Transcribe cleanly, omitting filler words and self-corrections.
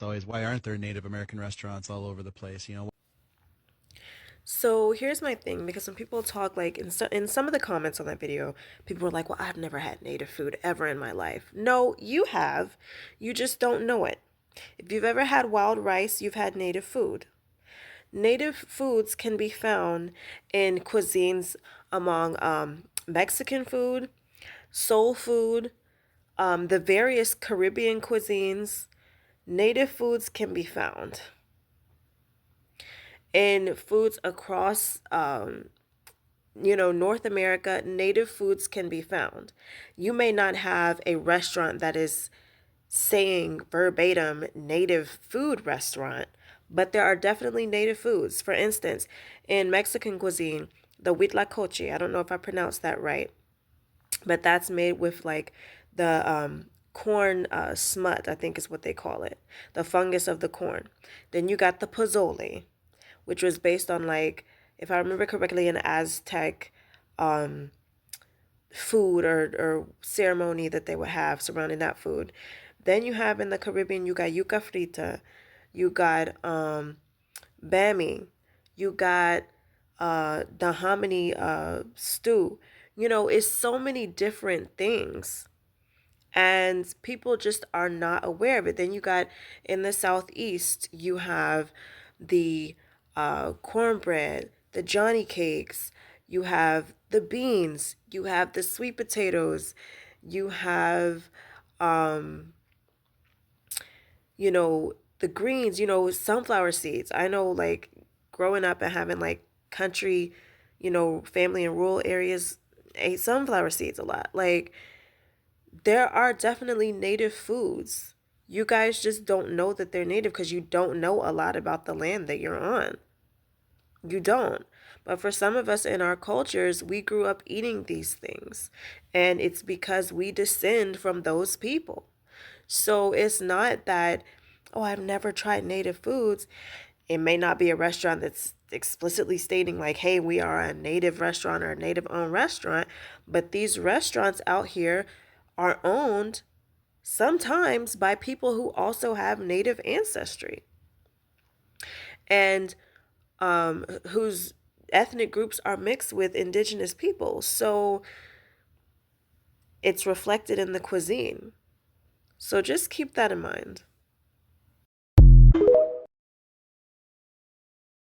Always, why aren't there Native American restaurants all over the place? So here's my thing, because when people talk, like in some of the comments on that video, people were like, "Well, I've never had native food ever in my life." No, you have. You just don't know it. If you've ever had wild rice, you've had native food. Native foods can be found in cuisines among Mexican food, soul food, the various Caribbean cuisines. Native foods can be found in foods across North America. Native foods can be found. You may not have a restaurant that is saying verbatim native food restaurant, but there are definitely native foods. For instance, in Mexican cuisine, the huitlacoche, I don't know if I pronounced that right, but that's made with like the corn smut, I think is what they call it, the fungus of the corn. Then you got the pozole, which was based on, like, if I remember correctly, an Aztec um, food or ceremony that they would have surrounding that food. Then you have in the Caribbean, you got yuca frita, you got bami, you got the hominy stew. It's so many different things, and people just are not aware of it. Then you got in the southeast, you have the cornbread, the Johnny cakes, you have the beans, you have the sweet potatoes, you have the greens, sunflower seeds. I know, like, growing up and having like country, family in rural areas, ate sunflower seeds a lot. Like, there are definitely native foods. You guys just don't know that they're native because you don't know a lot about the land that you're on. You don't. But for some of us in our cultures, we grew up eating these things. And it's because we descend from those people. So it's not that, oh, I've never tried native foods. It may not be a restaurant that's explicitly stating, like, hey, we are a native restaurant or a native owned restaurant. But these restaurants out here are owned sometimes by people who also have native ancestry and whose ethnic groups are mixed with indigenous people. So it's reflected in the cuisine. So just keep that in mind.